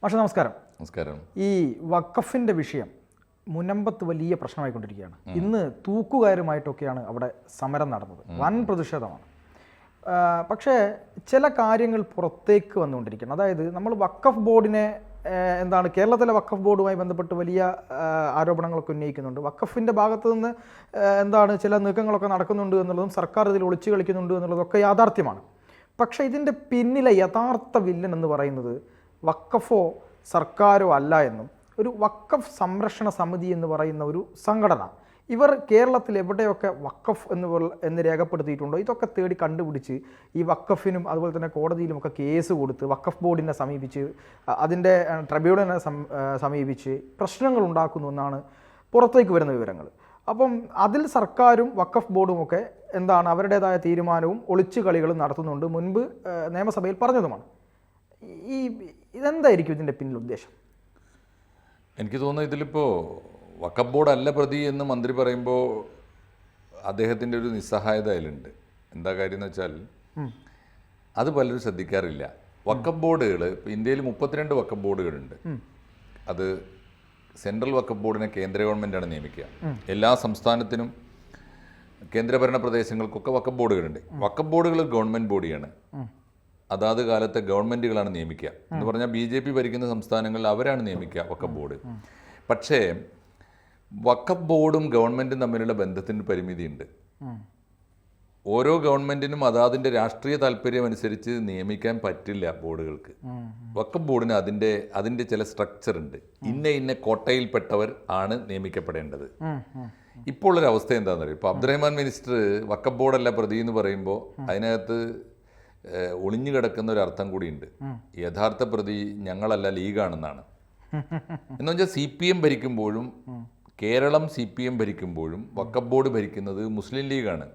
പക്ഷേ നമസ്കാരം. നമസ്കാരം. ഈ വഖഫിൻ്റെ വിഷയം മുനമ്പത്ത് വലിയ പ്രശ്നമായിക്കൊണ്ടിരിക്കുകയാണ്. ഇന്ന് തൂക്കുകാരുമായിട്ടൊക്കെയാണ് അവിടെ സമരം നടന്നത്. വൻ പ്രതിഷേധമാണ്. പക്ഷേ ചില കാര്യങ്ങൾ പുറത്തേക്ക് വന്നുകൊണ്ടിരിക്കുകയാണ്. അതായത് നമ്മൾ വഖഫ് ബോർഡിനെ കേരളത്തിലെ വഖഫ് ബോർഡുമായി ബന്ധപ്പെട്ട് വലിയ ആരോപണങ്ങളൊക്കെ ഉന്നയിക്കുന്നുണ്ട്. വഖഫിൻ്റെ ഭാഗത്തു നിന്ന് ചില നീക്കങ്ങളൊക്കെ നടക്കുന്നുണ്ട് എന്നുള്ളതും സർക്കാർ ഇതിൽ ഒളിച്ചു കളിക്കുന്നുണ്ട് എന്നുള്ളതൊക്കെ യാഥാർത്ഥ്യമാണ്. പക്ഷേ ഇതിൻ്റെ പിന്നിലെ യഥാർത്ഥ വില്ലൻ എന്ന് പറയുന്നത് വഖഫോ സർക്കാരോ അല്ല എന്നും ഒരു വഖഫ് സംരക്ഷണ സമിതി എന്ന് പറയുന്ന ഒരു സംഘടന, ഇവർ കേരളത്തിൽ എവിടെയൊക്കെ വഖഫ് എന്ന് രേഖപ്പെടുത്തിയിട്ടുണ്ടോ ഇതൊക്കെ തേടി കണ്ടുപിടിച്ച് ഈ വഖഫിനും അതുപോലെ തന്നെ കോടതിയിലുമൊക്കെ കേസ് കൊടുത്ത് വഖഫ് ബോർഡിനെ സമീപിച്ച് അതിൻ്റെ ട്രിബ്യൂണലിനെ സമീപിച്ച് പ്രശ്നങ്ങൾ ഉണ്ടാക്കുന്നു എന്നാണ് പുറത്തേക്ക് വരുന്ന വിവരങ്ങൾ. അപ്പം അതിൽ സർക്കാരും വഖഫ് ബോർഡുമൊക്കെ അവരുടേതായ തീരുമാനവും ഒളിച്ചു കളികളും നടത്തുന്നുണ്ട്, മുൻപ് നിയമസഭയിൽ പറഞ്ഞതുമാണ്. ഇതെന്തായിരിക്കും ഇതിൻ്റെ പിന്നിൽ ഉദ്ദേശം? എനിക്ക് തോന്നുന്നു ഇതിലിപ്പോൾ വഖഫ് ബോർഡ് അല്ല പ്രതി എന്ന് മന്ത്രി പറയുമ്പോൾ അദ്ദേഹത്തിൻ്റെ ഒരു നിസ്സഹായത അതിലുണ്ട്. എന്താ കാര്യം എന്ന് വെച്ചാൽ അത് പലരും ശ്രദ്ധിക്കാറില്ല. വഖഫ് ബോർഡുകൾ ഇപ്പോൾ ഇന്ത്യയിൽ 32 വഖഫ് ബോർഡുകളുണ്ട്. അത് സെൻട്രൽ വഖഫ് ബോർഡിനെ കേന്ദ്ര ഗവൺമെൻറ്റാണ് നിയമിക്കുക. എല്ലാ സംസ്ഥാനത്തിനും കേന്ദ്രഭരണ പ്രദേശങ്ങൾക്കൊക്കെ വഖഫ് ബോർഡുകളുണ്ട്. വഖഫ് ബോർഡുകൾ ഗവൺമെൻറ് ബോഡിയാണ്. അതാത് കാലത്തെ ഗവൺമെൻറ്റുകളാണ് നിയമിക്കുക എന്ന് പറഞ്ഞാൽ BJP ഭരിക്കുന്ന സംസ്ഥാനങ്ങളിൽ അവരാണ് നിയമിക്കുക വഖഫ് ബോർഡ്. പക്ഷേ വഖഫ് ബോർഡും ഗവൺമെൻറ്റും തമ്മിലുള്ള ബന്ധത്തിന് പരിമിതിയുണ്ട്. ഓരോ ഗവൺമെൻറ്റിനും അതാതിൻ്റെ രാഷ്ട്രീയ താല്പര്യം അനുസരിച്ച് നിയമിക്കാൻ പറ്റില്ല ബോർഡുകൾക്ക്. വഖഫ് ബോർഡിന് അതിൻ്റെ ചില സ്ട്രക്ചർ ഉണ്ട്. ഇന്ന കോട്ടയിൽപ്പെട്ടവർ ആണ് നിയമിക്കപ്പെടേണ്ടത്. ഇപ്പോൾ ഒരു അവസ്ഥ എന്താണെന്ന് അറിയാം. ഇപ്പോൾ അബ്ദുറഹ്മാൻ മിനിസ്റ്റർ വഖഫ് ബോർഡല്ല പ്രതി എന്ന് പറയുമ്പോൾ അതിനകത്ത് ഒളിഞ്ഞു കിടക്കുന്ന ഒരു അർത്ഥം കൂടിയുണ്ട്. യഥാർത്ഥ പ്രതി ഞങ്ങളല്ല, ലീഗാണെന്നാണ്. എന്ന് വെച്ചാൽ CPM ഭരിക്കുമ്പോഴും കേരളം CPM ഭരിക്കുമ്പോഴും വഖഫ് ബോർഡ് ഭരിക്കുന്നത് മുസ്ലിം ലീഗാണ്.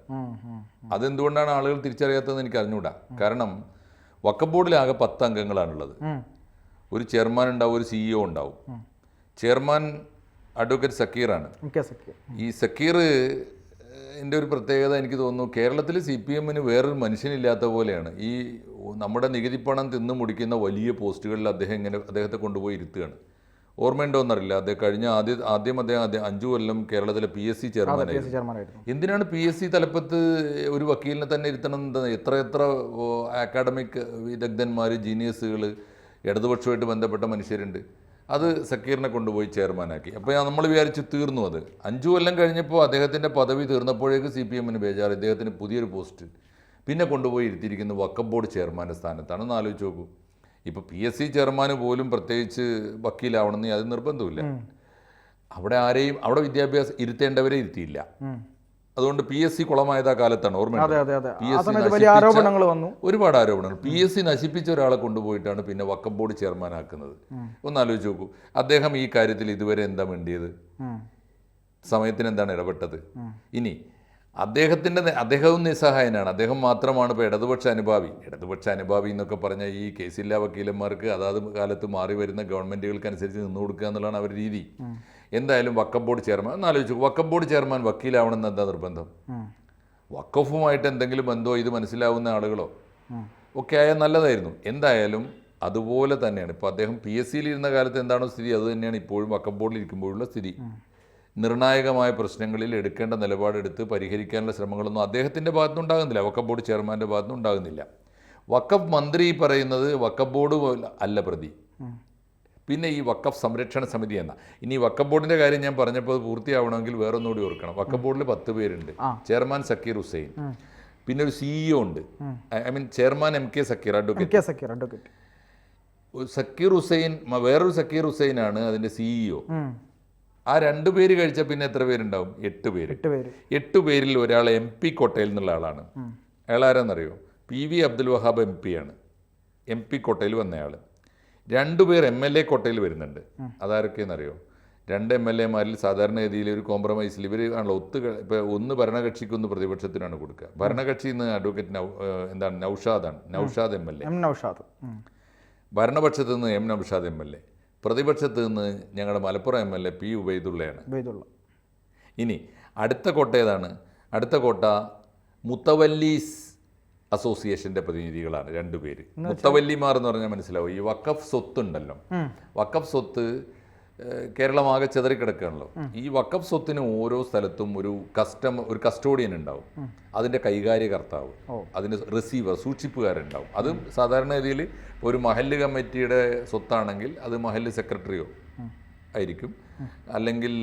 അതെന്തുകൊണ്ടാണ് ആളുകൾ തിരിച്ചറിയാത്തതെന്ന് എനിക്ക് അറിഞ്ഞുകൂടാ. കാരണം വഖഫ് ബോർഡിലാകെ 10 അംഗങ്ങളാണുള്ളത്. ഒരു ചെയർമാൻ ഉണ്ടാവും, ഒരു CEO ഉണ്ടാവും. ചെയർമാൻ അഡ്വക്കേറ്റ് സക്കീറാണ്. ഈ സക്കീർ എൻ്റെ ഒരു പ്രത്യേകത എനിക്ക് തോന്നുന്നു, കേരളത്തിൽ CPMന് വേറൊരു മനുഷ്യനില്ലാത്ത പോലെയാണ്. ഈ നമ്മുടെ നികുതിപ്പണം തിന്ന് മുടിക്കുന്ന വലിയ പോസ്റ്റുകളിൽ അദ്ദേഹത്തെ കൊണ്ടുപോയി ഇരുത്തുകയാണ്. ഓർമ്മയുണ്ടോയെന്നറിയില്ല, അദ്ദേഹം ആദ്യം 5 കൊല്ലം കേരളത്തിലെ PSC ചെയർമാനായിരുന്നു. എന്തിനാണ് PSC തലപ്പത്ത് ഒരു വക്കീലിനെ തന്നെ ഇരുത്തണം? എത്ര അക്കാഡമിക് വിദഗ്ധന്മാർ, ജീനിയസുകൾ, ഇടതുപക്ഷമായിട്ട് ബന്ധപ്പെട്ട മനുഷ്യരുണ്ട്. അത് സക്കീറിനെ കൊണ്ടുപോയി ചെയർമാനാക്കി. അപ്പോൾ നമ്മൾ വിചാരിച്ച് തീർന്നു. അത് 5 കൊല്ലം കഴിഞ്ഞപ്പോൾ അദ്ദേഹത്തിൻ്റെ പദവി തീർന്നപ്പോഴേക്ക് CPMന് ബേജാറ്, ഇദ്ദേഹത്തിന് പുതിയൊരു പോസ്റ്റ് പിന്നെ കൊണ്ടുപോയി ഇരുത്തിയിരിക്കുന്നു വഖഫ് ബോർഡ് ചെയർമാൻ്റെ സ്ഥാനത്താണെന്ന് ആലോചിച്ച് നോക്കൂ. ഇപ്പോൾ PSC ചെയർമാന് പോലും പ്രത്യേകിച്ച് വക്കീലാവണമെന്ന് അത് നിർബന്ധമില്ല. അവിടെ വിദ്യാഭ്യാസം ഇരുത്തേണ്ടവരെ ഇരുത്തിയില്ല. അതുകൊണ്ട് PSC കുളമായത് ആ കാലത്താണ്. ഓർമ്മയുണ്ട്, ഒരുപാട് ആരോപണങ്ങൾ. PSC നശിപ്പിച്ച ഒരാളെ കൊണ്ടുപോയിട്ടാണ് പിന്നെ വഖഫ് ബോർഡ് ചെയർമാനാക്കുന്നത്. ഒന്നാലോചിച്ച് നോക്കൂ. അദ്ദേഹം ഈ കാര്യത്തിൽ ഇതുവരെ എന്താ വേണ്ടിയത്? സമയത്തിന് എന്താണ് ഇടപെട്ടത്? ഇനി അദ്ദേഹവും നിസ്സഹായനാണ്. അദ്ദേഹം മാത്രമാണ് ഇപ്പോൾ ഇടതുപക്ഷ അനുഭാവി എന്നൊക്കെ പറഞ്ഞാൽ ഈ കേസില്ലാ വക്കീലന്മാർക്ക് അതാത് കാലത്ത് മാറി വരുന്ന ഗവൺമെൻറ്റുകൾക്കനുസരിച്ച് നിന്നു കൊടുക്കുക എന്നുള്ളതാണ് അവരുടെ രീതി. എന്തായാലും വഖഫ് ബോർഡ് ചെയർമാൻ ഒന്നാലോചിച്ചു. വഖഫ് ബോർഡ് ചെയർമാൻ വക്കീലാവണമെന്ന് എന്താ നിർബന്ധം? വഖഫുമായിട്ട് എന്തെങ്കിലും ബന്ധമോ ഇത് മനസ്സിലാവുന്ന ആളുകളോ ഒക്കെ ആയാൽ നല്ലതായിരുന്നു. എന്തായാലും അതുപോലെ തന്നെയാണ് ഇപ്പോൾ അദ്ദേഹം PSCയിൽ ഇരുന്ന കാലത്ത് എന്താണോ സ്ഥിതി അത് തന്നെയാണ് ഇപ്പോഴും വഖഫ് ബോർഡിൽ ഇരിക്കുമ്പോഴുള്ള സ്ഥിതി. നിർണായകമായ പ്രശ്നങ്ങളിൽ എടുക്കേണ്ട നിലപാടെടുത്ത് പരിഹരിക്കാനുള്ള ശ്രമങ്ങളൊന്നും അദ്ദേഹത്തിൻ്റെ ഭാഗത്തുനിന്നുണ്ടാകുന്നില്ല, വഖഫ് ബോർഡ് ചെയർമാൻ്റെ ഭാഗത്തുനിന്നുണ്ടാകുന്നില്ല. വഖഫ് മന്ത്രി പറയുന്നത് വഖഫ് ബോർഡ് അല്ല പ്രതി, പിന്നെ ഈ വഖഫ് സംരക്ഷണ സമിതി എന്ന. ഇനി വഖഫ് ബോർഡിൻ്റെ കാര്യം ഞാൻ പറഞ്ഞപ്പോൾ പൂർത്തിയാവണമെങ്കിൽ വേറൊന്നുകൂടി ഓർക്കണം. വഖഫ് ബോർഡിൽ 10 പേരുണ്ട്. ചെയർമാൻ സക്കീർ ഹുസൈൻ, പിന്നെ ഒരു CEO ഉണ്ട്. Chairman MK Zakir, advocate Zakir Hussain, വേറൊരു സക്കീർ ഹുസൈനാണ് അതിൻ്റെ CEO. ആ 2 പേര് കഴിച്ചാൽ പിന്നെ എത്ര പേരുണ്ടാവും? 8 പേര്. 8 പേരിൽ ഒരാൾ MP കോട്ടയിൽ നിന്നുള്ള ആളാണ്. അയാൾ ആരാന്നറിയോ? PV അബ്ദുൽ വഹാബ് MP ആണ്. MP കോട്ടയിൽ വന്നയാൾ. 2 പേർ MLA കോട്ടയിൽ വരുന്നുണ്ട്. അതാരൊക്കെയെന്നറിയോ? 2 MLAമാരിൽ സാധാരണഗതിയിൽ ഒരു കോംപ്രമൈസിൽ ഇവർ ആണല്ലോ ഇപ്പോൾ ഒന്ന് ഭരണകക്ഷിക്ക്, ഒന്ന് പ്രതിപക്ഷത്തിനാണ് കൊടുക്കുക. ഭരണകക്ഷി ഇന്ന് അഡ്വക്കേറ്റ് നൗഷാദ് MLA. ഭരണപക്ഷത്ത് നിന്ന് M നൗഷാദ് MLA. പ്രതിപക്ഷത്ത് നിന്ന് ഞങ്ങളുടെ മലപ്പുറം MLA P ഉബൈദുള്ളയാണ്. ഇനി അടുത്ത കോട്ട ഏതാണ്? അടുത്ത കോട്ട മുത്തവല്ലീസ് അസോസിയേഷൻ്റെ പ്രതിനിധികളാണ് രണ്ടുപേര്. മുത്തവല്ലിമാർ എന്ന് പറഞ്ഞാൽ മനസ്സിലാവും. ഈ വഖഫ് സ്വത്തുണ്ടല്ലോ, വഖഫ് സ്വത്ത് കേരളമാകെ ചെതറിക്കിടക്കുകയാണല്ലോ. ഈ വഖഫ് സ്വത്തിന് ഓരോ സ്ഥലത്തും ഒരു കസ്റ്റോഡിയൻ ഉണ്ടാവും, അതിൻ്റെ കൈകാര്യകർത്താവ്, അതിൻ്റെ റിസീവർ, സൂക്ഷിപ്പുകാരുണ്ടാവും. അതും സാധാരണഗതിയിൽ ഒരു മഹല്ല് കമ്മിറ്റിയുടെ സ്വത്താണെങ്കിൽ അത് മഹല്ല് സെക്രട്ടറിയോ ആയിരിക്കും, അല്ലെങ്കിൽ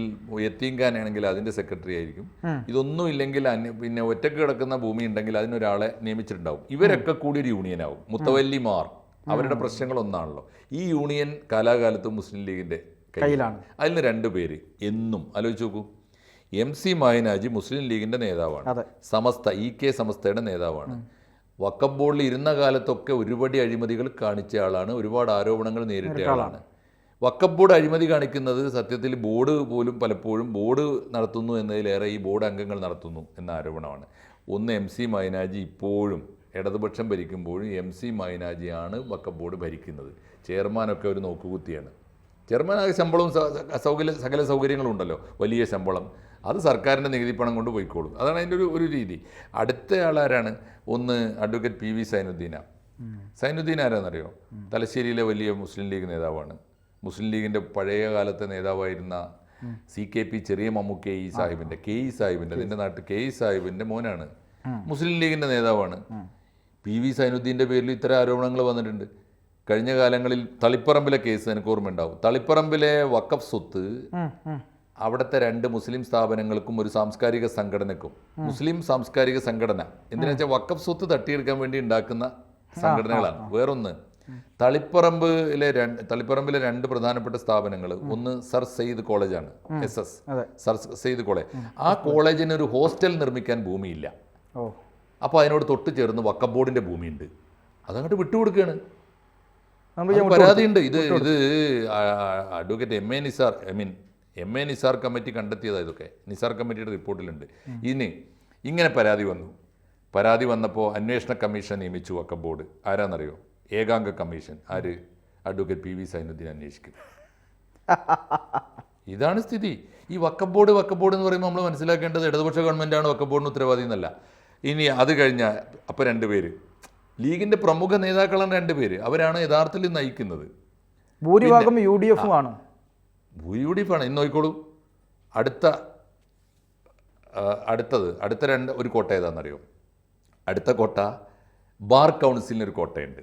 യത്തീംഖാനാണെങ്കിൽ അതിൻ്റെ സെക്രട്ടറി ആയിരിക്കും. ഇതൊന്നും ഇല്ലെങ്കിൽ പിന്നെ ഒറ്റക്ക് കിടക്കുന്ന ഭൂമി ഉണ്ടെങ്കിൽ അതിനൊരാളെ നിയമിച്ചിട്ടുണ്ടാവും. ഇവരൊക്കെ കൂടി ഒരു യൂണിയനാവും, മുത്തവല്ലിമാർ. അവരുടെ പ്രശ്നങ്ങൾ ഒന്നാണല്ലോ. ഈ യൂണിയൻ കാലാകാലത്തും മുസ്ലിം ലീഗിൻ്റെ കയ്യിലാണ്. അതിന് രണ്ടുപേര് എന്നും ആലോചിച്ച് നോക്കൂ. MC മായനാജി മുസ്ലിം ലീഗിൻ്റെ നേതാവാണ്, സമസ്ത EK സമസ്തയുടെ നേതാവാണ്. വഖഫ് ബോർഡിൽ ഇരുന്ന കാലത്തൊക്കെ ഒരുപാട് അഴിമതികൾ കാണിച്ച ആളാണ്, ഒരുപാട് ആരോപണങ്ങൾ നേരിട്ട ആളാണ്. വഖഫ് ബോർഡ് അഴിമതി കാണിക്കുന്നത് സത്യത്തിൽ ബോർഡ് പോലും പലപ്പോഴും ബോർഡ് നടത്തുന്നു എന്നതിലേറെ ഈ ബോർഡ് അംഗങ്ങൾ നടത്തുന്നു എന്ന ആരോപണമാണ്. ഒന്ന് MC മായനാജി ഇപ്പോഴും ഇടതുപക്ഷം ഭരിക്കുമ്പോഴും MC മായനാജിയാണ് വഖഫ് ബോർഡ് ഭരിക്കുന്നത്. ചെയർമാനൊക്കെ ഒരു നോക്കുകുത്തിയാണ്. ചെയർമാൻ ആകെ ശമ്പളവും സകല സൗകര്യങ്ങളും ഉണ്ടല്ലോ, വലിയ ശമ്പളം. അത് സർക്കാരിൻ്റെ നികുതി പണം കൊണ്ട് പോയിക്കോളും. അതാണ് അതിൻ്റെ ഒരു രീതി. അടുത്ത ആളാരാണ്? ഒന്ന് അഡ്വക്കേറ്റ് PV സൈനുദ്ദീന. സൈനുദ്ദീൻ ആരാന്നറിയോ? തലശ്ശേരിയിലെ വലിയ മുസ്ലിം ലീഗ് നേതാവാണ്. മുസ്ലിം ലീഗിൻ്റെ പഴയ കാലത്തെ നേതാവായിരുന്ന CKP ചെറിയ മമ്മൂക്കെ സാഹിബിൻ്റെ സാഹിബിൻ്റെ അതിൻ്റെ നാട്ടിൽ സാഹിബിൻ്റെ മോനാണ്. മുസ്ലിം ലീഗിൻ്റെ നേതാവാണ്. PV സൈനുദ്ദീൻ്റെ പേരിൽ ഇത്തരം ആരോപണങ്ങൾ വന്നിട്ടുണ്ട്. കഴിഞ്ഞ കാലങ്ങളിൽ തളിപ്പറമ്പിലെ കേസ് എനിക്ക് ഓർമ്മയുണ്ടാവും. തളിപ്പറമ്പിലെ വഖഫ് സ്വത്ത് അവിടുത്തെ 2 മുസ്ലിം സ്ഥാപനങ്ങൾക്കും ഒരു സാംസ്കാരിക സംഘടനക്കും, മുസ്ലിം സാംസ്കാരിക സംഘടന എന്തിനാ വെച്ചാൽ വഖഫ് സ്വത്ത് തട്ടിയെടുക്കാൻ വേണ്ടി ഉണ്ടാക്കുന്ന സംഘടനകളാണ്. വേറൊന്ന് തളിപ്പറമ്പിലെ 2 പ്രധാനപ്പെട്ട സ്ഥാപനങ്ങൾ, ഒന്ന് സർ സെയ്ദ് കോളേജാണ്, SS സർ സെയ്ദ് കോളേജ്. ആ കോളേജിന് ഒരു ഹോസ്റ്റൽ നിർമ്മിക്കാൻ ഭൂമിയില്ല. അപ്പോൾ അതിനോട് തൊട്ട് ചേർന്ന് വഖഫ് ബോർഡിൻ്റെ ഭൂമിയുണ്ട്, അതങ്ങോട്ട് വിട്ടുകൊടുക്കുകയാണ്. പരാതിയുണ്ട്. ഇത് അഡ്വക്കേറ്റ് MA നിസാർ കമ്മിറ്റി കണ്ടെത്തിയതാണ്. ഇതൊക്കെ നിസാർ കമ്മിറ്റിയുടെ റിപ്പോർട്ടിലുണ്ട്. ഇങ്ങനെ പരാതി വന്നപ്പോൾ അന്വേഷണ കമ്മീഷൻ നിയമിച്ചു വഖഫ് ബോർഡ്. ആരാന്നറിയോ? ഏകാംഗ കമ്മീഷൻ. ആര്? അഡ്വക്കേറ്റ് PV സൈനുദ്ദീൻ അന്വേഷിക്കും. ഇതാണ് സ്ഥിതി. ഈ വഖഫ് ബോർഡ് എന്ന് പറയുമ്പോൾ നമ്മൾ മനസ്സിലാക്കേണ്ടത് ഇടതുപക്ഷ ഗവൺമെൻറ്റാണ് വഖഫ് ബോർഡിന് ഉത്തരവാദി എന്നല്ല. ഇനി അത് കഴിഞ്ഞാൽ അപ്പോൾ 2 പേര് ലീഗിൻ്റെ പ്രമുഖ നേതാക്കളാണ് 2 പേര്. അവരാണ് യഥാർത്ഥത്തിൽ നയിക്കുന്നത്. ഭൂരിഭാഗം UDF ആണ്. UDF ആണ്. ഇന്ന് നോക്കിക്കോളൂ. അടുത്ത ഒരു കോട്ട ഏതാണെന്നറിയോ? അടുത്ത കോട്ട ബാർ കൗൺസിലിന് ഒരു കോട്ടയുണ്ട്.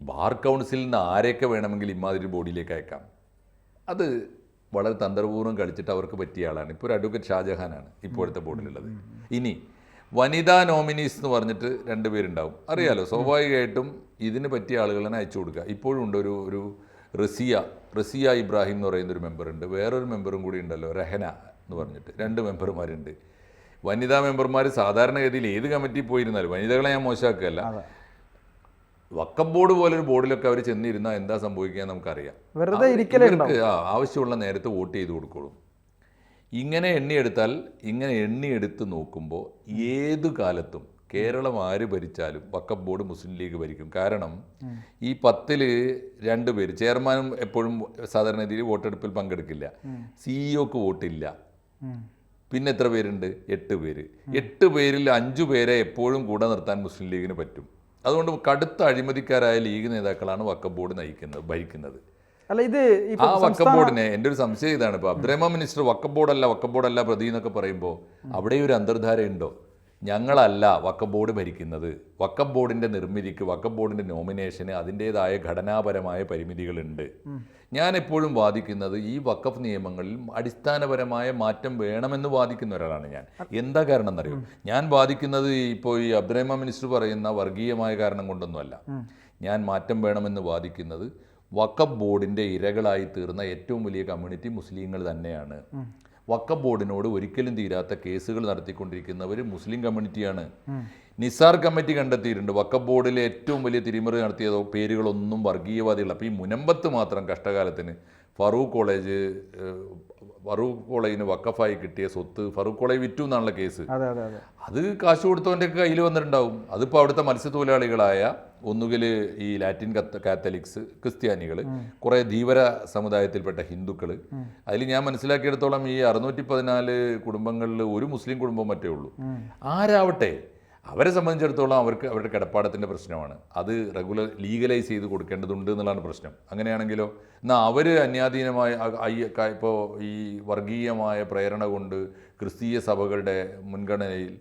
ബാർ കൗൺസിലിൽ നിന്ന് ആരെയൊക്കെ വേണമെങ്കിൽ ഇമാതിരി ബോഡിയിലേക്ക് അയക്കാം. അത് വളരെ തന്ത്രപൂർവ്വം കളിച്ചിട്ട് അവർക്ക് പറ്റിയ ആളാണ്. ഇപ്പോൾ ഒരു അഡ്വക്കേറ്റ് ഷാജഹാനാണ് ഇപ്പോഴത്തെ ബോർഡിലുള്ളത്. ഇനി വനിതാ നോമിനീസ് എന്ന് പറഞ്ഞിട്ട് 2 പേരുണ്ടാവും. അറിയാലോ, സ്വാഭാവികമായിട്ടും ഇതിന് പറ്റിയ ആളുകളെ അയച്ചു കൊടുക്കുക. ഇപ്പോഴും ഉണ്ട് ഒരു റസിയ ഇബ്രാഹിം എന്ന് പറയുന്ന ഒരു മെമ്പറുണ്ട്. വേറൊരു മെമ്പറും കൂടി ഉണ്ടല്ലോ, രഹന എന്ന് പറഞ്ഞിട്ട്. 2 മെമ്പർമാരുണ്ട്. വനിതാ മെമ്പർമാർ സാധാരണഗതിയിൽ ഏത് കമ്മിറ്റി പോയിരുന്നാലും, വനിതകളെ ഞാൻ മോശമാക്കുകയല്ല, വഖഫ് ബോർഡ് പോലൊരു ബോർഡിലൊക്കെ അവർ ചെന്നിരുന്നാൽ എന്താ സംഭവിക്കുക നമുക്കറിയാം. ഇവർക്ക് ആവശ്യമുള്ള നേരത്തെ വോട്ട് ചെയ്ത് കൊടുക്കോളും. ഇങ്ങനെ എണ്ണിയെടുത്ത് നോക്കുമ്പോൾ ഏതു കാലത്തും കേരളം ആര് ഭരിച്ചാലും വഖഫ് ബോർഡ് മുസ്ലിം ലീഗ് ഭരിക്കും. കാരണം ഈ 10-ൽ 2 പേര്, ചെയർമാനും എപ്പോഴും സാധാരണ രീതിയിൽ വോട്ടെടുപ്പിൽ പങ്കെടുക്കില്ല, CEOക്ക് വോട്ടില്ല. പിന്നെ എത്ര പേരുണ്ട്? 8 പേര്. 8 പേരിൽ 5 പേരെ എപ്പോഴും കൂടെ നിർത്താൻ മുസ്ലിം ലീഗിന് പറ്റും. അതുകൊണ്ട് കടുത്ത അഴിമതിക്കാരായ ലീഗ് നേതാക്കളാണ് വഖഫ് ബോർഡ് ഭരിക്കുന്നത്. ആ വഖഫ് ബോർഡിനെ എൻ്റെ ഒരു സംശയം ഇതാണ്. ഇപ്പോൾ അബ്ദുറഹ്മാൻ മിനിസ്റ്റർ വഖഫ് ബോർഡല്ല പ്രതി എന്നൊക്കെ പറയുമ്പോൾ അവിടെ ഒരു അന്തർധാരയുണ്ടോ? ഞങ്ങളല്ല വഖഫ് ബോർഡ് ഭരിക്കുന്നത്. വഖഫ് ബോർഡിൻ്റെ നിർമ്മിതിക്ക്, വഖഫ് ബോർഡിൻ്റെ നോമിനേഷന് അതിൻ്റേതായ ഘടനാപരമായ പരിമിതികളുണ്ട്. ഞാൻ എപ്പോഴും വാദിക്കുന്നത് ഈ വഖഫ് നിയമങ്ങളിൽ അടിസ്ഥാനപരമായ മാറ്റം വേണമെന്ന് വാദിക്കുന്ന ഒരാളാണ് ഞാൻ. എന്താ കാരണം എന്നറിയോ? ഞാൻ വാദിക്കുന്നത് ഇപ്പോൾ ഈ അബ്ദുറഹ്മാൻ മിനിസ്റ്റർ പറയുന്ന വർഗീയമായ കാരണം കൊണ്ടൊന്നുമല്ല. ഞാൻ മാറ്റം വേണമെന്ന് വാദിക്കുന്നത് വഖഫ് ബോർഡിൻ്റെ ഇരകളായി തീർന്ന ഏറ്റവും വലിയ കമ്മ്യൂണിറ്റി മുസ്ലിങ്ങൾ തന്നെയാണ്. വഖഫ് ബോർഡിനോട് ഒരിക്കലും തീരാത്ത കേസുകൾ നടത്തിക്കൊണ്ടിരിക്കുന്നവർ മുസ്ലിം കമ്മ്യൂണിറ്റിയാണ്. നിസാർ കമ്മിറ്റി കണ്ടെത്തിയിട്ടുണ്ട് വഖഫ് ബോർഡിലെ ഏറ്റവും വലിയ തിരിമറി നടത്തിയതോ പേരുകളൊന്നും വർഗീയവാദികൾ. അപ്പോൾ ഈ മുനമ്പത്ത് മാത്രം കഷ്ടകാലത്തിന് ഫറൂഖ് കോളേജിന് വഖഫായി കിട്ടിയ സ്വത്ത് ഫറൂഖ് കോളേജ് വിറ്റു എന്നാണുള്ള കേസ്. അത് കാശ് കൊടുത്തവൻ്റെ കയ്യിൽ വന്നിട്ടുണ്ടാവും. അതിപ്പോൾ അവിടുത്തെ മത്സ്യത്തൊഴിലാളികളായ ഒന്നുകിൽ ഈ ലാറ്റിൻ കാത്തലിക്സ്, ക്രിസ്ത്യാനികൾ, കുറേ ധീവര സമുദായത്തിൽപ്പെട്ട ഹിന്ദുക്കൾ. അതിൽ ഞാൻ മനസ്സിലാക്കിയെടുത്തോളം ഈ 614 കുടുംബങ്ങളിൽ ഒരു മുസ്ലിം കുടുംബം മറ്റേ ഉള്ളൂ. ആരാവട്ടെ അവരെ സംബന്ധിച്ചിടത്തോളം അവർക്ക് അവരുടെ കിടപ്പാടത്തിൻ്റെ പ്രശ്നമാണ്. അത് ലീഗലൈസ് ചെയ്ത് കൊടുക്കേണ്ടതുണ്ട് എന്നുള്ളതാണ് പ്രശ്നം. അങ്ങനെയാണെങ്കിലോ എന്നാൽ അവർ അന്യാധീനമായ ഇപ്പോൾ ഈ വർഗീയമായ പ്രേരണ കൊണ്ട് ക്രിസ്തീയ സഭകളുടെ മുൻഗണനയിൽ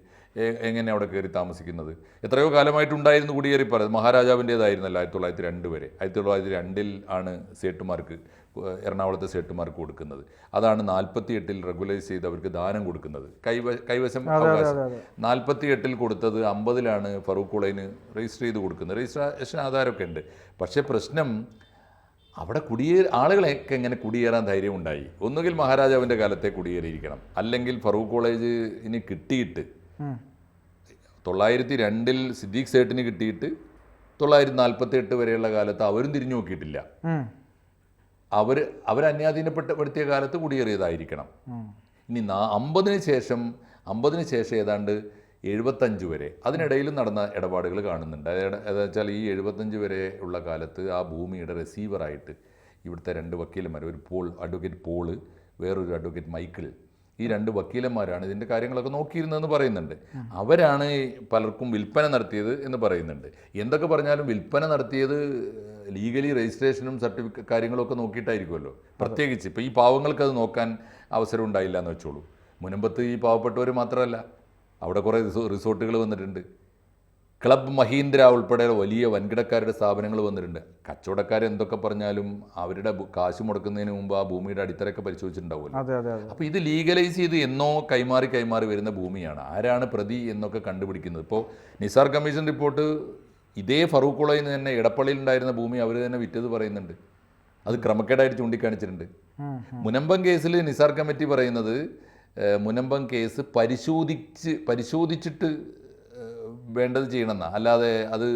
എങ്ങനെ അവിടെ കയറി താമസിക്കുന്നത്? എത്രയോ കാലമായിട്ടുണ്ടായിരുന്നു കുടിയേറി പറയുന്നത്. മഹാരാജാവിൻ്റേതായിരുന്നല്ലോ 1902 വരെ. 1902 ആണ് സേട്ടുമാർക്ക്, എറണാകുളത്തെ സേട്ടുമാർക്ക് കൊടുക്കുന്നത്. അതാണ് 48 റെഗുലൈസ് ചെയ്ത് അവർക്ക് ദാനം കൊടുക്കുന്നത്. കൈവശം അവകാശം 48 കൊടുത്തത് 50 ഫറൂഖ് കോളേജിന് രജിസ്റ്റർ ചെയ്ത് കൊടുക്കുന്നത്. രജിസ്ട്രേഷൻ ആധാരമൊക്കെ ഉണ്ട്. പക്ഷേ പ്രശ്നം അവിടെ ആളുകളെയൊക്കെ എങ്ങനെ കുടിയേറാൻ ധൈര്യം ഉണ്ടായി? ഒന്നുകിൽ മഹാരാജാവിൻ്റെ കാലത്തെ കുടിയേറിയിരിക്കണം, അല്ലെങ്കിൽ ഫറൂഖ് കോളേജിന് കിട്ടിയിട്ട് 902 സിദ്ദീഖ് സേട്ടിന് കിട്ടിയിട്ട് 948 വരെയുള്ള കാലത്ത് അവരും തിരിഞ്ഞു നോക്കിയിട്ടില്ല. അവർ അന്യാധീനപ്പെടുത്തിയ കാലത്ത് കുടിയേറിയതായിരിക്കണം. ഇനി 50 ശേഷം ഏതാണ്ട് 75 വരെ അതിനിടയിലും നടന്ന ഇടപാടുകൾ കാണുന്നുണ്ട്. അതെന്ന് വെച്ചാൽ ഈ 75 വരെ ഉള്ള കാലത്ത് ആ ഭൂമിയുടെ റിസീവറായിട്ട് ഇവിടുത്തെ 2 വക്കീലന്മാർ, ഒരു അഡ്വക്കേറ്റ് പോള്, വേറൊരു അഡ്വക്കേറ്റ് മൈക്കിൾ, ഈ 2 വക്കീലന്മാരാണ് ഇതിൻ്റെ കാര്യങ്ങളൊക്കെ നോക്കിയിരുന്നതെന്ന് പറയുന്നുണ്ട്. അവരാണ് പലർക്കും വിൽപ്പന നടത്തിയത് എന്ന് പറയുന്നുണ്ട്. എന്തൊക്കെ പറഞ്ഞാലും വിൽപ്പന നടത്തിയത് ലീഗലി രജിസ്ട്രേഷനും കാര്യങ്ങളൊക്കെ നോക്കിയിട്ടായിരിക്കുമല്ലോ. പ്രത്യേകിച്ച് ഇപ്പോൾ ഈ പാവങ്ങൾക്ക് അത് നോക്കാൻ അവസരം ഉണ്ടായില്ല എന്ന് വെച്ചോളൂ. മുനമ്പത്ത് ഈ പാവപ്പെട്ടവർ മാത്രമല്ല, അവിടെ കുറേ റിസോർട്ടുകൾ വന്നിട്ടുണ്ട്. ക്ലബ് മഹീന്ദ്ര ഉൾപ്പെടെ വലിയ വൻകിടക്കാരുടെ സ്ഥാപനങ്ങൾ വന്നിട്ടുണ്ട്. കച്ചവടക്കാർ എന്തൊക്കെ പറഞ്ഞാലും അവരുടെ കാശ് മുടക്കുന്നതിന് മുമ്പ് ആ ഭൂമിയുടെ അടിത്തറയൊക്കെ പരിശോധിച്ചിട്ടുണ്ടാവുമല്ലോ. അപ്പോൾ ഇത് ലീഗലൈസ് ചെയ്ത് എന്നോ കൈമാറി വരുന്ന ഭൂമിയാണ്. ആരാണ് പ്രതി എന്നൊക്കെ കണ്ടുപിടിക്കുന്നത്. ഇപ്പോൾ നിസാർ കമ്മീഷൻ റിപ്പോർട്ട് ഇതേ ഫറൂഖ് കോളേജിൽ നിന്ന് തന്നെ ഇടപ്പള്ളിയിൽ ഉണ്ടായിരുന്ന ഭൂമി അവർ തന്നെ വിറ്റത് പറയുന്നുണ്ട്. അത് ക്രമക്കേടായിട്ട് ചൂണ്ടിക്കാണിച്ചിട്ടുണ്ട്. മുനമ്പം കേസിൽ നിസാർ കമ്മിറ്റി പറയുന്നത് മുനമ്പം കേസ് പരിശോധിച്ചിട്ട് വേണ്ടത് ചെയ്യണമെന്നാണ്, അല്ലാതെ അത്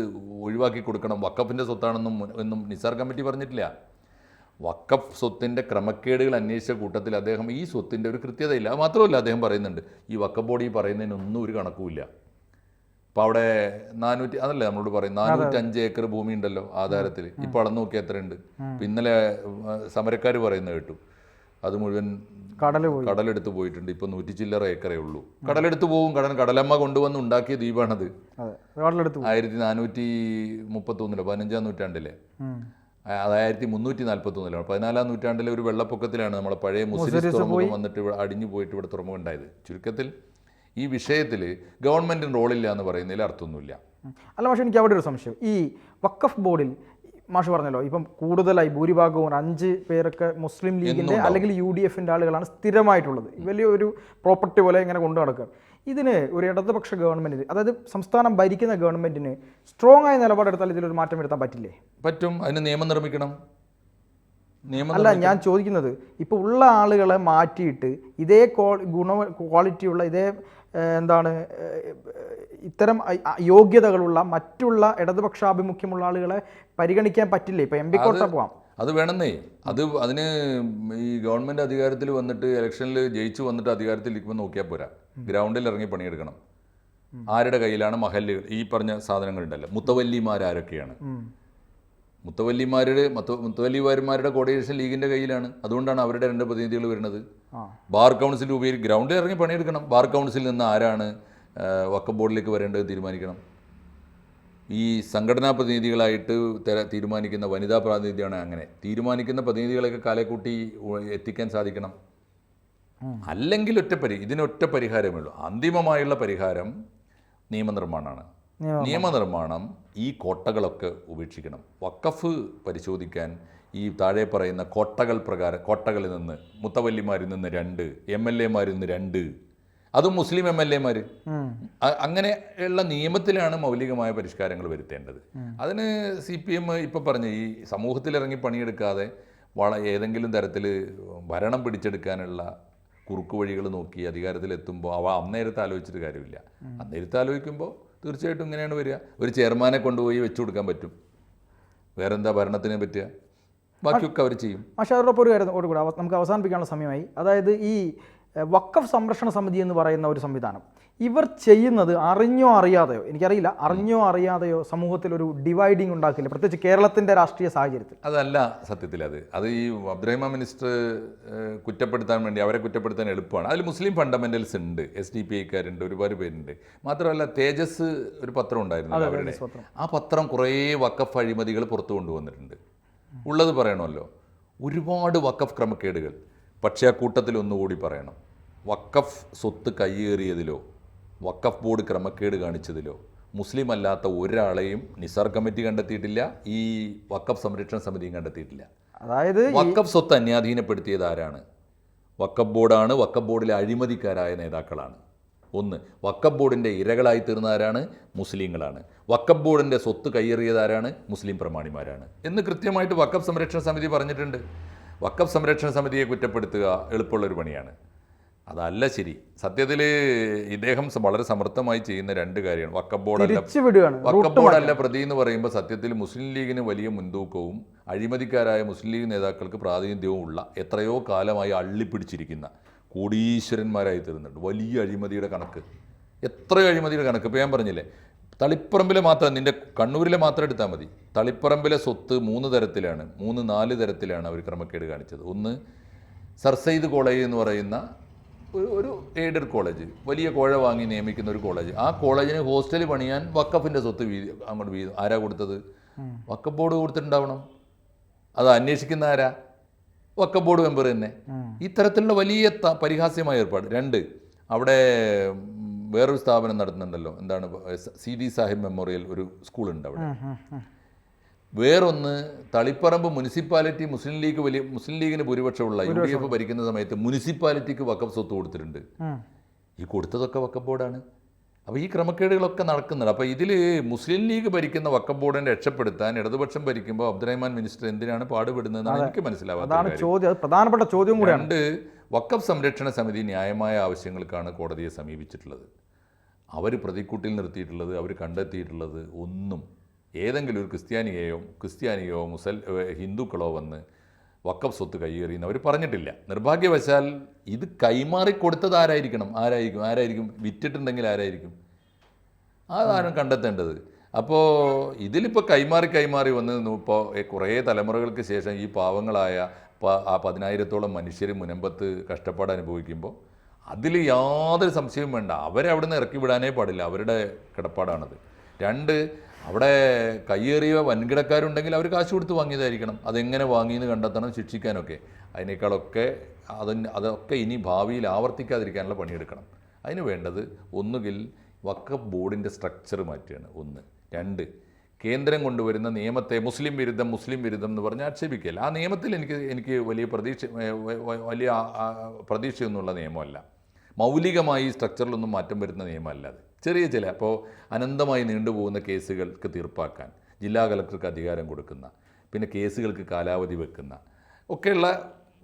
ഒഴിവാക്കി കൊടുക്കണം, വക്കഫിൻ്റെ സ്വത്താണെന്നും എന്നും നിസാർ കമ്മിറ്റി പറഞ്ഞിട്ടില്ല. വക്കഫ് സ്വത്തിൻ്റെ ക്രമക്കേടുകൾ അന്വേഷിച്ച കൂട്ടത്തിൽ അദ്ദേഹം ഈ സ്വത്തിൻ്റെ ഒരു കൃത്യതയില്ല. അത് മാത്രമല്ല അദ്ദേഹം പറയുന്നുണ്ട് ഈ വക്കഫ് ബോഡി പറയുന്നതിനൊന്നും ഒരു കണക്കുമില്ല. അപ്പോൾ അവിടെ 400 അതല്ലേ നമ്മളോട് പറയും 405 ഏക്കർ ഭൂമി ഉണ്ടല്ലോ ആധാരത്തിൽ. ഇപ്പോൾ അളന്ന് നോക്കി എത്രയുണ്ട്? ഇന്നലെ സമരക്കാർ പറയുന്നത് കേട്ടു അത് മുഴുവൻ കടലെടുത്ത് പോയിട്ടുണ്ട്. ഇപ്പൊ 100 ചില്ലറ ഏക്കറേ ഉള്ളൂ. കടലെടുത്ത് പോകും. കടലമ്മ കൊണ്ടുവന്ന് ഉണ്ടാക്കിയ ദ്വീപാണത്. 1433 15-ാം നൂറ്റാണ്ടിലെ, അത് 1341 14-ാം നൂറ്റാണ്ടിലെ ഒരു വെള്ളപ്പൊക്കത്തിലാണ് നമ്മളെ പഴയ മുസ്ലിം തുറമുഖം വന്നിട്ട് അടിഞ്ഞു പോയിട്ട് ഇവിടെ തുറമുഖം ഉണ്ടായത്. ചുരുക്കത്തിൽ ഈ വിഷയത്തിൽ ഗവൺമെന്റിന് റോളില്ല എന്ന് പറയുന്നതിൽ അർത്ഥമൊന്നുമില്ല. അല്ല, പക്ഷേ എനിക്ക് അവിടെ ഒരു സംശയം. ഈ വഖഫ് ബോർഡിൽ മാഷ് പറഞ്ഞല്ലോ, ഇപ്പം കൂടുതലായി ഭൂരിഭാഗവും 5 പേരൊക്കെ മുസ്ലിം ലീഗിൻ്റെ അല്ലെങ്കിൽ UDFൻ്റെ ആളുകളാണ് സ്ഥിരമായിട്ടുള്ളത്. വലിയൊരു പ്രോപ്പർട്ടി പോലെ ഇങ്ങനെ കൊണ്ടു നടക്കുക. ഇതിന് ഒരു ഇടതുപക്ഷ ഗവൺമെൻറ്റിന്, അതായത് സംസ്ഥാനം ഭരിക്കുന്ന ഗവൺമെൻറ്റിന് സ്ട്രോങ് ആയ നിലപാടെടുത്താൽ ഇതിലൊരു മാറ്റം വരുത്താൻ പറ്റില്ലേ? പറ്റും. അതിന് നിയമം നിർമ്മിക്കണം. അല്ല, ഞാൻ ചോദിക്കുന്നത് ഇപ്പോൾ ഉള്ള ആളുകളെ മാറ്റിയിട്ട് ഇതേ ക്വാളിറ്റിയുള്ള ഇതേ ഇത്തരം യോഗ്യതകളുള്ള മറ്റുള്ള ഇടതുപക്ഷാഭിമുഖ്യമുള്ള ആളുകളെ പരിഗണിക്കാൻ പറ്റില്ലേ? ഇപ്പം MP കോട്ട പോവാം, അത് വേണമെന്നേ. അതിന് ഈ ഗവൺമെൻറ് അധികാരത്തിൽ വന്നിട്ട് ഇലക്ഷനിൽ ജയിച്ചു വന്നിട്ട് അധികാരത്തിൽ ഇരിക്കുമ്പോൾ നോക്കിയാൽ പോരാ. ഗ്രൗണ്ടിൽ ഇറങ്ങി പണിയെടുക്കണം. ആരുടെ കയ്യിലാണ് മഹല്ലുകൾ, ഈ പറഞ്ഞ സാധനങ്ങളുണ്ടല്ലോ, മുത്തവല്ലിമാരൊക്കെയാണ്? മുത്തവല്ലിമാരുടെ കോർഡിനേഷൻ ലീഗിൻ്റെ കയ്യിലാണ്. അതുകൊണ്ടാണ് അവരുടെ 2 പ്രതിനിധികൾ വരുന്നത്. ബാർ കൗൺസിൽ ഗ്രൗണ്ടിൽ ഇറങ്ങി പണിയെടുക്കണം. ബാർ കൗൺസിലിൽ നിന്ന് ആരാണ് വഖഫ് ബോർഡിലേക്ക് വരേണ്ടത് തീരുമാനിക്കണം. ഈ സംഘടനാ പ്രതിനിധികളായിട്ട് തീരുമാനിക്കുന്ന വനിതാ പ്രാതിനിധ്യമാണ്. അങ്ങനെ തീരുമാനിക്കുന്ന പ്രതിനിധികളെയൊക്കെ കാലേക്കൂട്ടി എത്തിക്കാൻ സാധിക്കണം. അല്ലെങ്കിൽ ഇതിനൊറ്റ പരിഹാരമേ ഉള്ളൂ. അന്തിമമായുള്ള പരിഹാരം നിയമനിർമ്മാണമാണ്. നിയമനിർമ്മാണം ഈ കോട്ടകളൊക്കെ ഉപേക്ഷിക്കണം. വഖഫ് പരിശോധിക്കാൻ ഈ താഴെ പറയുന്ന കോട്ടകളിൽ നിന്ന് മുത്തവല്ലിമാരിൽ നിന്ന് 2, MLA-മാരിൽ നിന്ന് 2, അതും മുസ്ലിം MLA-മാർ, അങ്ങനെയുള്ള നിയമത്തിലാണ് മൗലികമായ പരിഷ്കാരങ്ങൾ വരുത്തേണ്ടത്. അതിന് CPM ഇപ്പം പറഞ്ഞ ഈ സമൂഹത്തിലിറങ്ങി പണിയെടുക്കാതെ ഏതെങ്കിലും തരത്തിൽ ഭരണം പിടിച്ചെടുക്കാനുള്ള കുറുക്കു വഴികൾ നോക്കി അധികാരത്തിലെത്തുമ്പോൾ അന്നേരത്ത് ആലോചിച്ചിട്ട് കാര്യമില്ല. അന്നേരത്ത് ആലോചിക്കുമ്പോൾ തീർച്ചയായിട്ടും ഇങ്ങനെയാണ് വരിക. ഒരു ചെയർമാനെ കൊണ്ടുപോയി വെച്ചു കൊടുക്കാൻ പറ്റും. വേറെന്താ ഭരണത്തിനെ പറ്റുക? ബാക്കിയൊക്കെ അവർ ചെയ്യും. പക്ഷേ അതോടൊപ്പം ഒരു കാര്യം കൂടെ നമുക്ക് അവസാനിപ്പിക്കാനുള്ള സമയമായി. അതായത് ഈ വഖഫ് സംരക്ഷണ സമിതി എന്ന് പറയുന്ന ഒരു സംവിധാനം, ഇവർ ചെയ്യുന്നത് അറിഞ്ഞോ അറിയാതെയോ, എനിക്കറിയില്ല, അറിഞ്ഞോ അറിയാതെയോ സമൂഹത്തിൽ ഒരു ഡിവൈഡിങ് ഉണ്ടാക്കില്ല, പ്രത്യേകിച്ച് കേരളത്തിൻ്റെ രാഷ്ട്രീയ സാഹചര്യത്തിൽ? അതല്ല സത്യത്തിൽ അത് ഈ അബ്ദുറഹിമാൻ മിനിസ്റ്റർ കുറ്റപ്പെടുത്താൻ വേണ്ടി, അവരെ കുറ്റപ്പെടുത്താൻ എളുപ്പമാണ്. അതിൽ മുസ്ലിം ഫണ്ടമെന്റൽസ് ഉണ്ട്, SDPI ക്കാരുണ്ട്, ഒരുപാട് പേരുണ്ട്. മാത്രമല്ല തേജസ് ഒരു പത്രം ഉണ്ടായിരുന്നു അവരുടെ, ആ പത്രം കുറേ വഖഫ് അഴിമതികൾ പുറത്തു കൊണ്ടുവന്നിട്ടുണ്ട്. ഉള്ളത് പറയണമല്ലോ, ഒരുപാട് വഖഫ് ക്രമക്കേടുകൾ. പക്ഷേ ആ കൂട്ടത്തിൽ ഒന്നുകൂടി പറയണം, വഖഫ് സ്വത്ത് കയ്യേറിയതിലോ വഖഫ് ബോർഡ് ക്രമക്കേട് കാണിച്ചതിലോ മുസ്ലിം അല്ലാത്ത ഒരാളെയും നിസാർ കമ്മിറ്റി കണ്ടെത്തിയിട്ടില്ല, ഈ വഖഫ് സംരക്ഷണ സമിതിയും കണ്ടെത്തിയിട്ടില്ല. അതായത് വഖഫ് സ്വത്ത് അന്യാധീനപ്പെടുത്തിയത് ആരാണ്? വഖഫ് ബോർഡാണ്. വഖഫ് ബോർഡിലെ അഴിമതിക്കാരായ നേതാക്കളാണ്. ഒന്ന്, വഖഫ് ബോർഡിൻ്റെ ഇരകളായി തീർന്നവരാണ് മുസ്ലിങ്ങളാണ്. വഖഫ് ബോർഡിൻ്റെ സ്വത്ത് കയ്യേറിയതാരാണ്? മുസ്ലിം പ്രമാണിമാരാണ് എന്ന് കൃത്യമായിട്ട് വഖഫ് സംരക്ഷണ സമിതി പറഞ്ഞിട്ടുണ്ട്. വഖഫ് സംരക്ഷണ സമിതിയെ കുറ്റപ്പെടുത്തുക എളുപ്പമുള്ളൊരു പണിയാണ്. അതല്ല ശരി. സത്യത്തിൽ ഇദ്ദേഹം വളരെ സമർത്ഥമായി ചെയ്യുന്ന രണ്ട് കാര്യമാണ്. വഖഫ് ബോർഡല്ല പ്രതി എന്ന് പറയുമ്പോൾ സത്യത്തിൽ മുസ്ലിം ലീഗിന് വലിയ മുൻതൂക്കവും അഴിമതിക്കാരായ മുസ്ലിം ലീഗ് നേതാക്കൾക്ക് പ്രാതിനിധ്യവും ഉള്ള, എത്രയോ കാലമായി അള്ളിപ്പിടിച്ചിരിക്കുന്ന കോടീശ്വരന്മാരായി തീർന്നുണ്ട്. വലിയ അഴിമതിയുടെ കണക്ക്, എത്രയോ അഴിമതിയുടെ കണക്ക്. ഇപ്പോൾ ഞാൻ പറഞ്ഞില്ലേ, തളിപ്പറമ്പിലെ മാത്രം, നിൻ്റെ കണ്ണൂരിലെ മാത്രം എടുത്താൽ മതി. തളിപ്പറമ്പിലെ സ്വത്ത് 3 തരത്തിലാണ്, 4 തരത്തിലാണ് അവർ ക്രമക്കേട് കാണിച്ചത്. ഒന്ന്, സർ സെയ്ദ് കോളേജ് എന്ന് പറയുന്ന ഒരു എയ്ഡഡ് കോളേജ്, വലിയ കോഴ വാങ്ങി നിയമിക്കുന്ന ഒരു കോളേജ്. ആ കോളേജിന് ഹോസ്റ്റൽ പണിയാൻ വഖഫിൻ്റെ സ്വത്ത് അങ്ങോട്ട് വീതം ആരാ കൊടുത്തത്? വഖഫ് ബോർഡ് കൊടുത്തിട്ടുണ്ടാവണം. അത് അന്വേഷിക്കുന്ന ആരാ? വഖഫ് ബോർഡ് മെമ്പർ തന്നെ. ഇത്തരത്തിലുള്ള വലിയ പരിഹാസ്യമായ ഏർപ്പാട്. 2, അവിടെ വേറൊരു സ്ഥാപനം നടത്തുന്നുണ്ടല്ലോ, എന്താണ്, CD സാഹിബ് മെമ്മോറിയൽ ഒരു സ്കൂളുണ്ട് അവിടെ. വേറൊന്ന്, തളിപ്പറമ്പ് മുനിസിപ്പാലിറ്റി മുസ്ലിം ലീഗിന് ഭൂരിപക്ഷമുള്ള UDF ഭരിക്കുന്ന സമയത്ത് മുനിസിപ്പാലിറ്റിക്ക് വഖഫ് സ്വത്ത് കൊടുത്തിട്ടുണ്ട്. ഈ കൊടുത്തതൊക്കെ വഖഫ് ബോർഡാണ്. അപ്പോൾ ഈ ക്രമക്കേടുകളൊക്കെ നടക്കുന്നുണ്ട്. അപ്പോൾ ഇതിൽ മുസ്ലിം ലീഗ് ഭരിക്കുന്ന വഖഫ് ബോർഡിനെ രക്ഷപ്പെടുത്താൻ ഇടതുപക്ഷം ഭരിക്കുമ്പോൾ അബ്ദുറഹിമാൻ മിനിസ്റ്റർ എന്തിനാണ് പാടുപെടുന്നതെന്നാണ് എനിക്ക് മനസ്സിലാവാത്തത്. പ്രധാനപ്പെട്ട ചോദ്യം കൂടി. 2, വഖഫ് സംരക്ഷണ സമിതി ന്യായമായ ആവശ്യങ്ങൾക്കാണ് കോടതിയെ സമീപിച്ചിട്ടുള്ളത്. അവർ പ്രതിക്കൂട്ടിൽ നിർത്തിയിട്ടുള്ളത്, അവർ കണ്ടെത്തിയിട്ടുള്ളത് ഒന്നും ഏതെങ്കിലും ഒരു ക്രിസ്ത്യാനിയോ ഹിന്ദുക്കളോ വന്ന് വഖഫ് സ്വത്ത് കയ്യേറിയെന്ന് അവർ പറഞ്ഞിട്ടില്ല. നിർഭാഗ്യവശാൽ ഇത് കൈമാറിക്കൊടുത്തത് ആരായിരിക്കും വിറ്റിട്ടുണ്ടെങ്കിൽ ആരായിരിക്കും? അതാണ് കണ്ടെത്തേണ്ടത്. അപ്പോൾ ഇതിലിപ്പോൾ കൈമാറി വന്ന് ഇപ്പോൾ കുറേ തലമുറകൾക്ക് ശേഷം ഈ പാവങ്ങളായ 10,000-ഓളം മനുഷ്യർ മുനമ്പത്ത് കഷ്ടപ്പാട് അനുഭവിക്കുമ്പോൾ അതിൽ യാതൊരു സംശയവും വേണ്ട, അവരെ അവിടെ നിന്ന് ഇറക്കി വിടാനേ പാടില്ല. അവരുടെ കിടപ്പാടാണത്. 2, അവിടെ കയ്യേറിയ വൻകിടക്കാരുണ്ടെങ്കിൽ അവർ കാശ് കൊടുത്ത് വാങ്ങിയതായിരിക്കണം. അതെങ്ങനെ വാങ്ങിയെന്ന് കണ്ടെത്തണം, ശിക്ഷിക്കാനൊക്കെ. അതിനേക്കാളൊക്കെ അതൊക്കെ ഇനി ഭാവിയിൽ ആവർത്തിക്കാതിരിക്കാനുള്ള പണിയെടുക്കണം. അതിന് വേണ്ടത് ഒന്നുകിൽ വഖഫ് ബോർഡിൻ്റെ സ്ട്രക്ചർ മാറ്റുകയാണ്. 1. 2, കേന്ദ്രം കൊണ്ടുവരുന്ന നിയമത്തെ മുസ്ലിം വിരുദ്ധം എന്ന് പറഞ്ഞ് ആക്ഷേപിക്കുകയല്ല. ആ നിയമത്തിൽ എനിക്ക് വലിയ പ്രതീക്ഷയൊന്നുമുള്ള നിയമമല്ല. മൗലികമായി സ്ട്രക്ചറിലൊന്നും മാറ്റം വരുന്ന നിയമമല്ല അത്. ചെറിയ അപ്പോൾ അനന്തമായി നീണ്ടുപോകുന്ന കേസുകൾക്ക് തീർപ്പാക്കാൻ ജില്ലാ കളക്ടർക്ക് അധികാരം കൊടുക്കുന്ന, പിന്നെ കേസുകൾക്ക് കാലാവധി വെക്കുന്ന ഒക്കെയുള്ള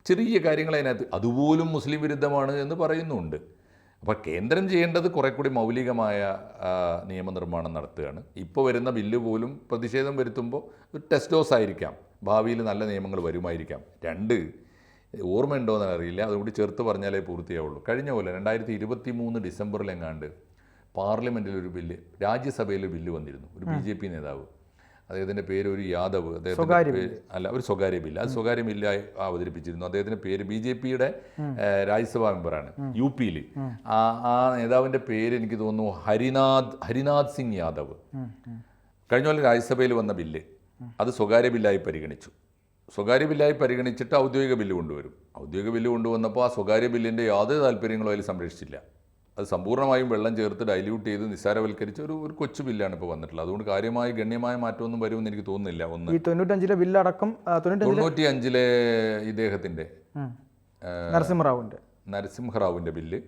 ചെറിയ കാര്യങ്ങൾ അതിനകത്ത്, അതുപോലും മുസ്ലിം വിരുദ്ധമാണ് എന്ന് പറയുന്നുണ്ട്. അപ്പോൾ കേന്ദ്രം ചെയ്യേണ്ടത് കുറേ കൂടി മൗലികമായ നിയമനിർമ്മാണം നടത്തുകയാണ്. ഇപ്പോൾ വരുന്ന ബില്ല് പോലും പ്രതിഷേധം വരുത്തുമ്പോൾ ഒരു ടെസ്റ്റ് ഡോസ് ആയിരിക്കാം, ഭാവിയിൽ നല്ല നിയമങ്ങൾ വരുമായിരിക്കാം. 2, ഓർമ്മയുണ്ടോയെന്ന് അറിയില്ല, അതുകൂടി ചേർത്ത് പറഞ്ഞാലേ പൂർത്തിയാവുള്ളൂ. കഴിഞ്ഞ പോലെ 2023 ഡിസംബറിലെങ്ങാണ്ട് പാർലമെൻറ്റിൽ ഒരു ബില്ല്, രാജ്യസഭയിൽ ബില്ല് വന്നിരുന്നു. ഒരു BJP നേതാവ്, അദ്ദേഹത്തിൻ്റെ പേര് ഒരു യാദവ്, ഒരു സ്വകാര്യ ബില്ല്, അത് സ്വകാര്യ ബില്ലായി അവതരിപ്പിച്ചിരുന്നു. അദ്ദേഹത്തിൻ്റെ പേര് BJPയുടെ രാജ്യസഭാ മെമ്പറാണ് UP യിൽ. ആ നേതാവിൻ്റെ പേര് എനിക്ക് തോന്നുന്നു ഹരിനാഥ് സിംഗ് യാദവ്. കഴിഞ്ഞ പോലെ രാജ്യസഭയിൽ വന്ന ബില്ല് അത് സ്വകാര്യ ബില്ലായി പരിഗണിച്ചു. സ്വകാര്യ ബില്ലായി പരിഗണിച്ചിട്ട് ഔദ്യോഗിക ബില്ല് കൊണ്ടുവരും. ഔദ്യോഗിക ബില്ല് കൊണ്ടുവന്നപ്പോൾ ആ സ്വകാര്യ ബില്ലിൻ്റെ യാതൊരു താല്പര്യങ്ങളും അതിൽ സംരക്ഷിച്ചില്ല. അത് സമ്പൂർണ്ണമായും വെള്ളം ചേർത്ത് ഡൈല്യൂട്ട് ചെയ്ത് നിസ്സാരവൽക്കരിച്ച ഒരു കൊച്ചു ബില്ലാണ് ഇപ്പോൾ വന്നിട്ടുള്ളത്. അതുകൊണ്ട് ഗണ്യമായ മാറ്റമൊന്നും വരുമെന്ന് എനിക്ക് തോന്നുന്നില്ല. 95 ബില്ലടക്കം 95 ഇദ്ദേഹത്തിൻ്റെ നരസിംഹറാവുവിൻ്റെ ബില്ല്,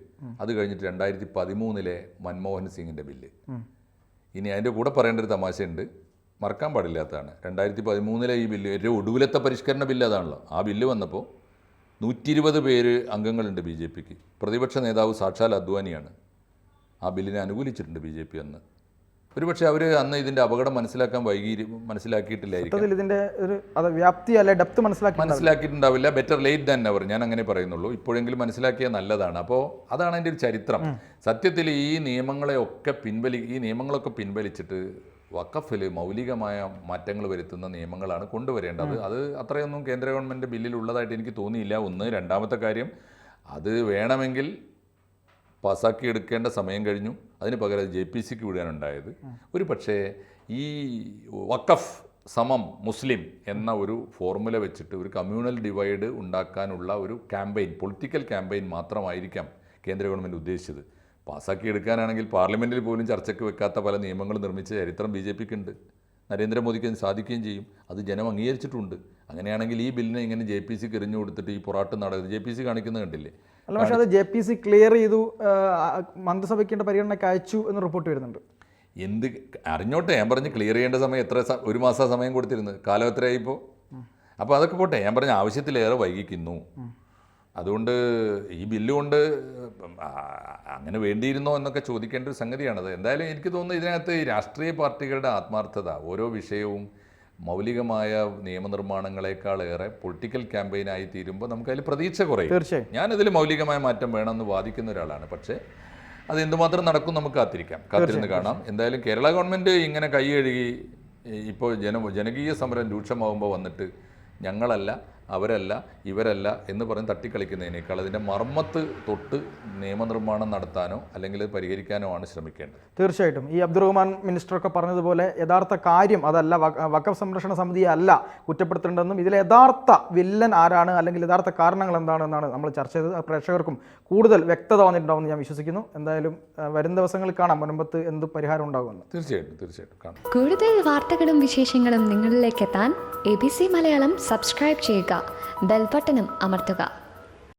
അത് കഴിഞ്ഞിട്ട് 2013 മൻമോഹൻ സിംഗിൻ്റെ ബില്ല്. ഇനി അതിൻ്റെ കൂടെ പറയേണ്ട ഒരു തമാശയുണ്ട്, മറക്കാൻ പാടില്ലാത്തതാണ്. 2013 ഈ ബില്ല്, ഏറ്റവും ഒടുവിലത്തെ പരിഷ്കരണ ബില്ല് അതാണല്ലോ. ആ ബില്ല് വന്നപ്പോൾ 120 പേര് അംഗങ്ങളുണ്ട് BJPക്ക്. പ്രതിപക്ഷ നേതാവ് സാക്ഷാൽ അദ്വാനിയാണ്. ആ ബില്ലിനെ അനുകൂലിച്ചിട്ടുണ്ട് BJP അന്ന്. ഒരുപക്ഷെ അവർ അന്ന് ഇതിൻ്റെ അപകടം മനസ്സിലാക്കിയിട്ടില്ലായിരിക്കും. സത്യത്തിൽ ഇതിന്റെ ഒരു അത് വ്യാപ്തി അല്ലെ ഡെപ്ത് മനസ്സിലാക്കിയിട്ടുണ്ടാവില്ല. ബെറ്റർ ലേറ്റ് ദാൻ നെവർ, ഞാൻ അങ്ങനെ പറയുന്നുള്ളൂ. ഇപ്പോഴെങ്കിലും മനസ്സിലാക്കിയാൽ നല്ലതാണ്. അപ്പോൾ അതാണ് അതിൻ്റെ ഒരു ചരിത്രം. സത്യത്തിൽ ഈ നിയമങ്ങളൊക്കെ പിൻവലിച്ചിട്ട് വഖഫിൽ മൗലികമായ മാറ്റങ്ങൾ വരുത്തുന്ന നിയമങ്ങളാണ് കൊണ്ടുവരേണ്ടത്. അത് അത്രയൊന്നും കേന്ദ്ര ഗവൺമെൻറ് ബില്ലിൽ ഉള്ളതായിട്ട് എനിക്ക് തോന്നിയില്ല. ഒന്ന്. രണ്ടാമത്തെ കാര്യം, അത് വേണമെങ്കിൽ പാസ്സാക്കി എടുക്കേണ്ട സമയം കഴിഞ്ഞു. അതിന് പകരം JPC വിടാനുണ്ടായത്. ഒരു പക്ഷേ ഈ വഖഫ് സമം മുസ്ലിം എന്ന ഒരു ഫോർമുല വെച്ചിട്ട് ഒരു കമ്മ്യൂണൽ ഡിവൈഡ് ഉണ്ടാക്കാനുള്ള ഒരു ക്യാമ്പയിൻ, പൊളിറ്റിക്കൽ ക്യാമ്പയിൻ മാത്രമായിരിക്കാം കേന്ദ്ര ഗവൺമെൻറ് ഉദ്ദേശിച്ചത്. പാസ്സാക്കി എടുക്കാനാണെങ്കിൽ പാർലമെൻറ്റിൽ പോലും ചർച്ചയ്ക്ക് വെക്കാത്ത പല നിയമങ്ങൾ നിർമ്മിച്ച ചരിത്രം BJPക്ക് ഉണ്ട്. നരേന്ദ്രമോദിക്ക് അത് സാധിക്കുകയും ചെയ്യും. അത് ജനം അംഗീകരിച്ചിട്ടുണ്ട്. അങ്ങനെയാണെങ്കിൽ ഈ ബില്ലിനെ ഇങ്ങനെ JPCക്ക് എറിഞ്ഞു കൊടുത്തിട്ട് ഈ പൊറാട്ട് നാടകം JPC കാണിക്കുന്നത് കണ്ടില്ലേ? അല്ല, പക്ഷേ അത് JPC ക്ലിയർ ചെയ്തു, മന്ത്രിസഭയ്ക്കേണ്ട പരിഗണനയ്ക്ക് അയച്ചു എന്ന് റിപ്പോർട്ട് വരുന്നുണ്ട്. എന്ത് അറിഞ്ഞോട്ടെ, ഞാൻ പറഞ്ഞ് ക്ലിയർ ചെയ്യേണ്ട സമയം ഒരു മാസം സമയം കൊടുത്തിരുന്നു. കാലം എത്രയായിപ്പോൾ? അപ്പോൾ അതൊക്കെ പോട്ടെ, ഞാൻ പറഞ്ഞ ആവശ്യത്തിലേറെ വൈകിക്കുന്നു. അതുകൊണ്ട് ഈ ബില്ല് കൊണ്ട് അങ്ങനെ വേണ്ടിയിരുന്നോ എന്നൊക്കെ ചോദിക്കേണ്ട ഒരു സംഗതിയാണത്. എന്തായാലും എനിക്ക് തോന്നുന്നു ഇതിനകത്ത് ഈ രാഷ്ട്രീയ പാർട്ടികളുടെ ആത്മാർത്ഥത, ഓരോ വിഷയവും മൗലികമായ നിയമനിർമ്മാണങ്ങളെക്കാളേറെ പൊളിറ്റിക്കൽ ക്യാമ്പയിനായി തീരുമ്പോൾ നമുക്കതിൽ പ്രതീക്ഷ കുറയും. തീർച്ചയായും ഞാനതിൽ മൗലികമായ മാറ്റം വേണമെന്ന് വാദിക്കുന്ന ഒരാളാണ്. പക്ഷേ അത് എന്തുമാത്രം നടക്കും നമുക്ക് കാത്തിരുന്ന് കാണാം. എന്തായാലും കേരള ഗവൺമെൻറ് ഇങ്ങനെ കൈ കഴുകി ഇപ്പോൾ ജനകീയ സമരം രൂക്ഷമാകുമ്പോൾ വന്നിട്ട് ഞങ്ങളല്ല, അവരല്ല, ഇവരല്ല എന്ന് പറഞ്ഞ് തട്ടിക്കളിക്കുന്നതിനേക്കാൾ അതിൻ്റെ മർമ്മത്ത് തൊട്ട് നിയമനിർമ്മാണം നടത്താനോ അല്ലെങ്കിൽ അത് പരിഹരിക്കാനോ ആണ് ശ്രമിക്കേണ്ടത്. തീർച്ചയായിട്ടും ഈ അബ്ദുറഹ്മാൻ മിനിസ്റ്ററൊക്കെ പറഞ്ഞതുപോലെ യഥാർത്ഥ കാര്യം അതല്ല, വഖഫ് സംരക്ഷണ സമിതിയെ അല്ല കുറ്റപ്പെടുത്തേണ്ടതെന്നും ഇതിലെ യഥാർത്ഥ വില്ലൻ ആരാണ് അല്ലെങ്കിൽ യഥാർത്ഥ കാരണങ്ങൾ എന്താണെന്നാണ് നമ്മൾ ചർച്ച ചെയ്തത്. പ്രേക്ഷകർക്കും കൂടുതൽ വ്യക്തത വന്നിട്ടുണ്ടാവുമെന്ന് ഞാൻ വിശ്വസിക്കുന്നു. എന്തായാലും വരും ദിവസങ്ങളിൽ കാണാം മുൻപത്ത് എന്ത് പരിഹാരം ഉണ്ടാകുമെന്ന്. തീർച്ചയായിട്ടും കാണാം. കൂടുതൽ വാർത്തകളും വിശേഷങ്ങളും നിങ്ങളിലേക്ക് എത്താൻ ABC മലയാളം സബ്സ്ക്രൈബ് ചെയ്യുക, ബെൽ ബട്ടണും അമർത്തുക.